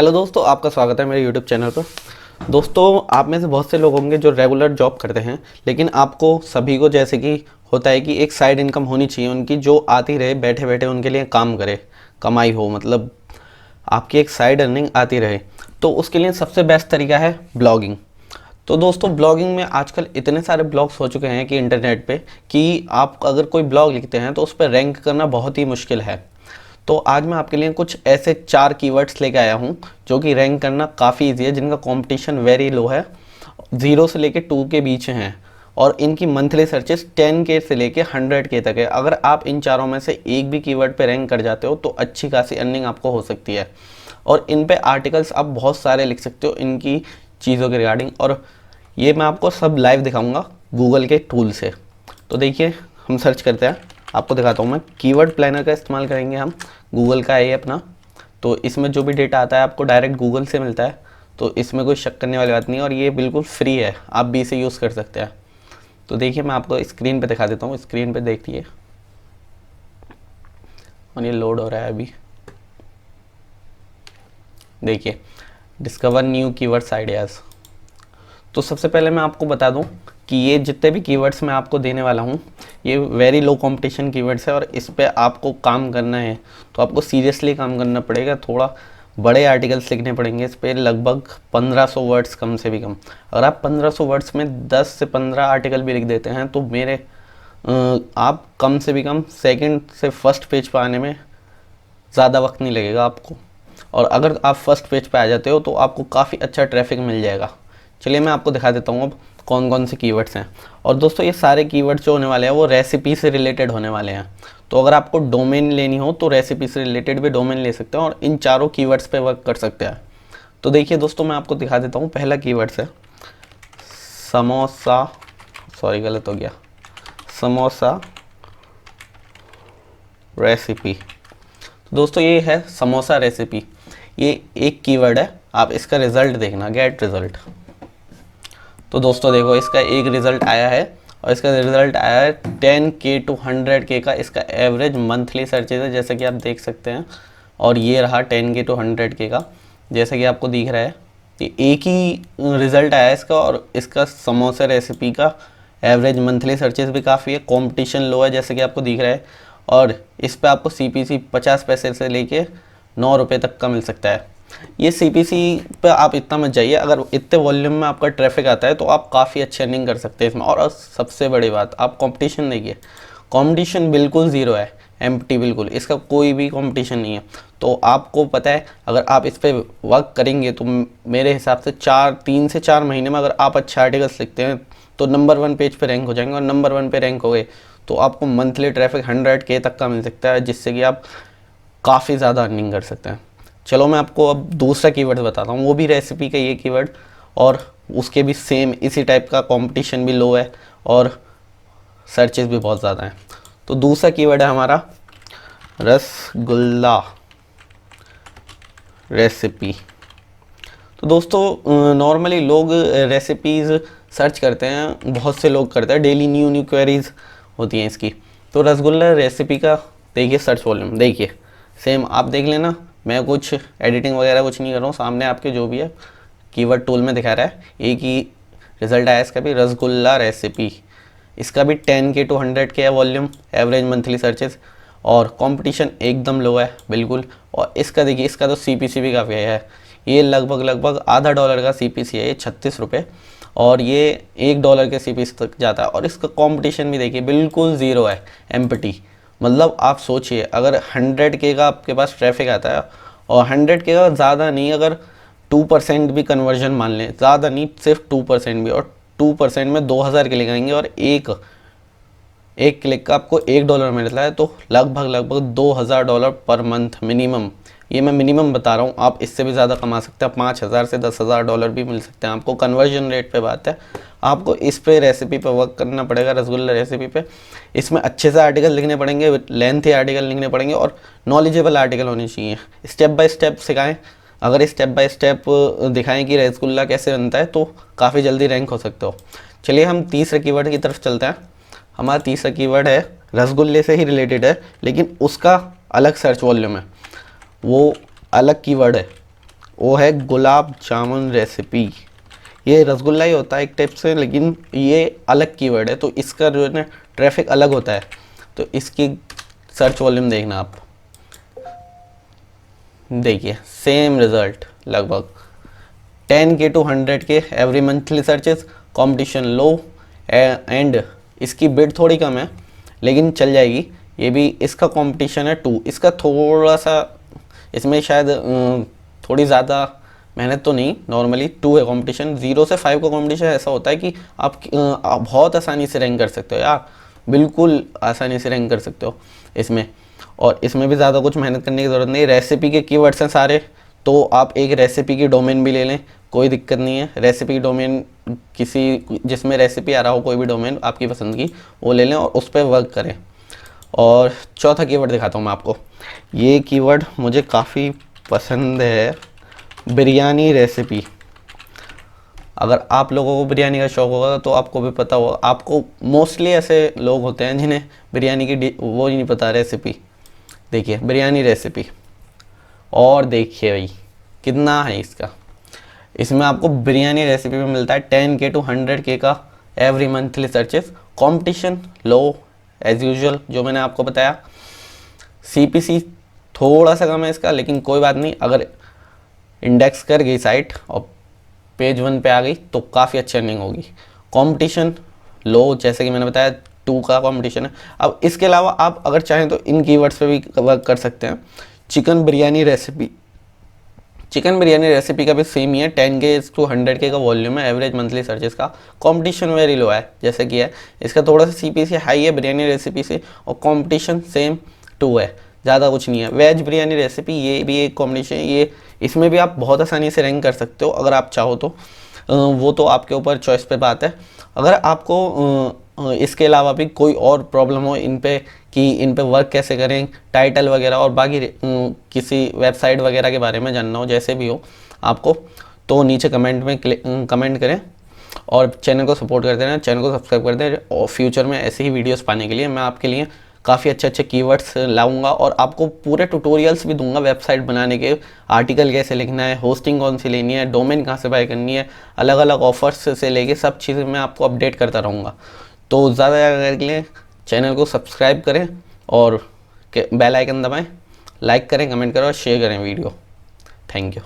Hello दोस्तों, आपका स्वागत है मेरे यूट्यूब चैनल पर। दोस्तों, आप में से बहुत से लोग होंगे जो रेगुलर जॉब करते हैं, लेकिन आपको सभी को जैसे कि होता है कि एक साइड इनकम होनी चाहिए उनकी, जो आती रहे, बैठे बैठे उनके लिए काम करे, कमाई हो, मतलब आपकी एक साइड अर्निंग आती रहे। तो उसके लिए सबसे बेस्ट तरीका है ब्लॉगिंग। तो दोस्तों, ब्लॉगिंग में आजकल इतने सारे ब्लॉग्स हो चुके हैं कि इंटरनेट पे कि आप अगर कोई ब्लॉग लिखते हैं तो उस पर रैंक करना बहुत ही मुश्किल है। तो आज मैं आपके लिए कुछ ऐसे 4 कीवर्ड्स लेके आया हूँ जो कि रैंक करना काफ़ी ईजी है, जिनका कंपटीशन वेरी लो है, 0 से लेके 2 के बीच हैं, और इनकी मंथली सर्चेस 10K से लेके 100K तक है। अगर आप इन चारों में से एक भी कीवर्ड पे रैंक कर जाते हो तो अच्छी खासी अर्निंग आपको हो सकती है, और इन पे आर्टिकल्स आप बहुत सारे लिख सकते हो इनकी चीज़ों के रिगार्डिंग। और ये मैं आपको सब लाइव दिखाऊंगा गूगल के टूल से। तो देखिए, हम सर्च करते हैं, आपको दिखाता हूँ मैं। कीवर्ड प्लानर का इस्तेमाल करेंगे हम, गूगल का है अपना। तो इसमें जो भी डेटा आता है आपको डायरेक्ट गूगल से मिलता है, तो इसमें कोई शक करने वाली बात नहीं है, और ये बिल्कुल फ्री है, आप भी इसे यूज़ कर सकते हैं। तो देखिए, मैं आपको स्क्रीन पे दिखा देता हूँ, स्क्रीन पे देखिए, और ये लोड हो रहा है अभी। देखिए, डिस्कवर न्यू कीवर्ड्स आइडियाज़। तो सबसे पहले मैं आपको बता दूं कि ये जितने भी कीवर्ड्स मैं आपको देने वाला हूं, ये वेरी लो कंपटीशन कीवर्ड्स है, और इस पे आपको काम करना है तो आपको सीरियसली काम करना पड़ेगा। थोड़ा बड़े आर्टिकल्स लिखने पड़ेंगे इस पे, लगभग 1500 वर्ड्स कम से भी कम। अगर आप 1500 वर्ड्स में 10 से 15 आर्टिकल भी लिख देते हैं तो आप कम से भी कम सेकंड से फर्स्ट पेज पर आने में ज़्यादा वक्त नहीं लगेगा आपको, और अगर आप फर्स्ट पेज पे आ जाते हो तो आपको काफ़ी अच्छा ट्रैफिक मिल जाएगा। चलिए मैं आपको दिखा देता हूँ अब कौन कौन से कीवर्ड्स हैं। और दोस्तों, ये सारे कीवर्ड्स जो होने वाले हैं वो रेसिपी से रिलेटेड होने वाले हैं। तो अगर आपको डोमेन लेनी हो तो रेसिपी से रिलेटेड भी डोमेन ले सकते हैं, और इन चारों कीवर्ड्स पे वर्क कर सकते हैं। तो देखिए दोस्तों, मैं आपको दिखा देता हूँ। पहला कीवर्ड्स है समोसा, सॉरी गलत हो गया, समोसा रेसिपी। तो दोस्तों, ये है समोसा रेसिपी, ये एक कीवर्ड है। आप इसका रिजल्ट देखना, गेट रिजल्ट। तो दोस्तों देखो, इसका एक रिज़ल्ट आया है, और इसका रिज़ल्ट आया है 10K to 100K का इसका एवरेज मंथली सर्चेज है, जैसे कि आप देख सकते हैं। और ये रहा 10K to 100K का, जैसे कि आपको दिख रहा है कि एक ही रिज़ल्ट आया है इसका, और इसका समोसा रेसिपी का एवरेज मंथली सर्चेज भी काफ़ी है, कंपटीशन लो है, जैसे कि आपको दिख रहा है। और इस पर आपको CPC 50 पैसे से लेके 9 रुपये तक का मिल सकता है। ये CPC पे आप इतना मत जाइए, अगर इतने वॉल्यूम में आपका ट्रैफिक आता है तो आप काफ़ी अच्छी अर्निंग कर सकते हैं इसमें। और सबसे बड़ी बात, आप कंपटीशन देखिए, कंपटीशन बिल्कुल ज़ीरो है, एम्प्टी, बिल्कुल इसका कोई भी कंपटीशन नहीं है। तो आपको पता है, अगर आप इस पर वर्क करेंगे तो मेरे हिसाब से 3 से 4 महीने में अगर आप अच्छे आर्टिकल्स लिखते हैं तो नंबर 1 पेज पे रैंक हो जाएंगे, और नंबर 1 पे रैंक हो गए तो आपको मंथली ट्रैफिक 100K तक का मिल सकता है, जिससे कि आप काफ़ी ज़्यादा अर्निंग कर सकते हैं। चलो मैं आपको अब दूसरा कीवर्ड बताता हूँ, वो भी रेसिपी का ये कीवर्ड, और उसके भी सेम इसी टाइप का, कंपटीशन भी लो है और सर्चेस भी बहुत ज़्यादा हैं। तो दूसरा कीवर्ड है हमारा रसगुल्ला रेसिपी। तो दोस्तों, नॉर्मली लोग रेसिपीज़ सर्च करते हैं, बहुत से लोग करते हैं, डेली न्यू न्यू क्वेरीज होती हैं इसकी। तो रसगुल्ला रेसिपी का देखिए सर्च वॉल्यूम, देखिए सेम आप देख लेना, मैं कुछ एडिटिंग वगैरह कुछ नहीं कर रहा हूँ, सामने आपके जो भी है कीवर्ड टूल में दिखा रहा है, एक ही रिजल्ट आया इसका भी, रसगुल्ला रेसिपी। इसका भी 10K to 100K है वॉल्यूम, एवरेज मंथली सर्चेस, और कंपटीशन एकदम लो है बिल्कुल। और इसका देखिए, इसका तो CPC भी काफ़ी है, ये लगभग आधा डॉलर का CPC है, ये 36 रुपये, और ये $1 के CPC तक जाता है। और इसका कंपटीशन भी देखिए बिल्कुल ज़ीरो है, एम्प्टी। मतलब आप सोचिए, अगर 100K का आपके पास ट्रैफिक आता है, और 100K का ज़्यादा नहीं, अगर 2% भी कन्वर्जन मान लें, ज़्यादा नहीं, सिर्फ 2% भी, और 2% में 2000 क्लिक आएंगे, और एक क्लिक का आपको $1 मिलता है, तो लगभग $2000 पर मंथ मिनिमम। ये मैं मिनिमम बता रहा हूँ, आप इससे भी ज़्यादा कमा सकते हैं, 5000 से $10,000 भी मिल सकते हैं आपको। कन्वर्जन रेट पे बात है, आपको इस पे रेसिपी पे वर्क करना पड़ेगा, रसगुल्ला रेसिपी पे। इसमें अच्छे से आर्टिकल लिखने पड़ेंगे, लेंथी आर्टिकल लिखने पड़ेंगे, और नॉलेजेबल आर्टिकल होने चाहिए, स्टेप बाय स्टेप सिखाएं। अगर स्टेप बाय स्टेप दिखाएं कि रसगुल्ला कैसे बनता है तो काफ़ी जल्दी रैंक हो सकते हो। चलिए हम तीसरे कीवर्ड की तरफ चलते हैं। हमारा तीसरा कीवर्ड है, रसगुल्ले से ही रिलेटेड है, लेकिन उसका अलग सर्च वॉल्यूम है, वो अलग कीवर्ड है, वो है गुलाब जामुन रेसिपी। ये रसगुल्ला ही होता है एक टाइप से, लेकिन ये अलग कीवर्ड है, तो इसका जो है ना ट्रैफिक अलग होता है। तो इसकी सर्च वॉल्यूम देखना आप, देखिए सेम रिजल्ट लगभग 10K to 100K every monthly searches, competition low and इसकी बिड थोड़ी कम है लेकिन चल जाएगी। ये भी इसका कंपटीशन है 2, इसका थोड़ा सा इसमें शायद थोड़ी ज़्यादा मेहनत तो नहीं, नॉर्मली 2 है कंपटीशन। 0 से 5 का कंपटीशन ऐसा होता है कि आप बहुत आसानी से रैंक कर सकते हो यार, बिल्कुल आसानी से रैंक कर सकते हो इसमें। और इसमें भी ज़्यादा कुछ मेहनत करने की ज़रूरत नहीं, रेसिपी के कीवर्ड्स हैं सारे, तो आप एक रेसिपी की डोमेन भी ले लें, कोई दिक्कत नहीं है। रेसिपी की डोमेन किसी जिसमें रेसिपी आ रहा हो, कोई भी डोमेन आपकी पसंद की वो ले लें और उस पर वर्क करें। और चौथा कीवर्ड दिखाता हूँ मैं आपको, ये कीवर्ड मुझे काफ़ी पसंद है, बिरयानी रेसिपी। अगर आप लोगों को बिरयानी का शौक़ होगा तो आपको भी पता होगा, आपको मोस्टली ऐसे लोग होते हैं जिन्हें बिरयानी की वो ही नहीं पता रेसिपी। देखिए बिरयानी रेसिपी, और देखिए भाई कितना है इसका, इसमें आपको बिरयानी रेसिपी में मिलता है 10K to 100K का एवरी मंथली सर्चेस, कंपटीशन लो एज यूजुअल जो मैंने आपको बताया। CPC थोड़ा सा कम है इसका, लेकिन कोई बात नहीं, अगर इंडेक्स कर गई साइट और पेज 1 पे आ गई तो काफ़ी अच्छी अर्निंग होगी। कंपटीशन लो, जैसे कि मैंने बताया 2 का कंपटीशन है। अब इसके अलावा आप अगर चाहें तो इन कीवर्ड्स पे भी वर्क कर सकते हैं। Chicken biryani recipe, chicken biryani recipe का भी सेम ही है, 10K to 100K का वॉल्यूम है एवरेज मंथली सर्चेस का, कंपटीशन वेरी लो है जैसे कि है। इसका थोड़ा सा CPC हाई है बिरयानी रेसिपी से, और कंपटीशन सेम 2 है, ज़्यादा कुछ नहीं है। वेज बिरयानी रेसिपी, ये भी एक कॉम्बिनेशन है, ये इसमें भी आप बहुत आसानी से रैंक कर सकते हो अगर आप चाहो तो, वो तो आपके ऊपर चॉइस पे बात है। अगर आपको इसके अलावा भी कोई और प्रॉब्लम हो इन पे कि इन पे वर्क कैसे करें, टाइटल वगैरह और बाकी किसी वेबसाइट वगैरह के बारे में जानना हो, जैसे भी हो आपको, तो नीचे कमेंट में कमेंट करें और चैनल को सपोर्ट करते रहें, चैनल को सब्सक्राइब कर दें। और फ्यूचर में ऐसे ही वीडियोस पाने के लिए मैं आपके लिए काफ़ी अच्छे अच्छे कीवर्ड्स लाऊंगा और आपको पूरे ट्यूटोरियल्स भी दूंगा वेबसाइट बनाने के, आर्टिकल कैसे लिखना है, होस्टिंग कौन सी लेनी है, डोमेन कहाँ से बाय करनी है, अलग अलग ऑफर्स से लेके सब चीज़ें मैं आपको अपडेट करता रहूँगा। तो ज़्यादा करने के लिए चैनल को सब्सक्राइब करें और बेल आइकन दबाएं, लाइक करें, कमेंट करें और शेयर करें वीडियो। Thank you.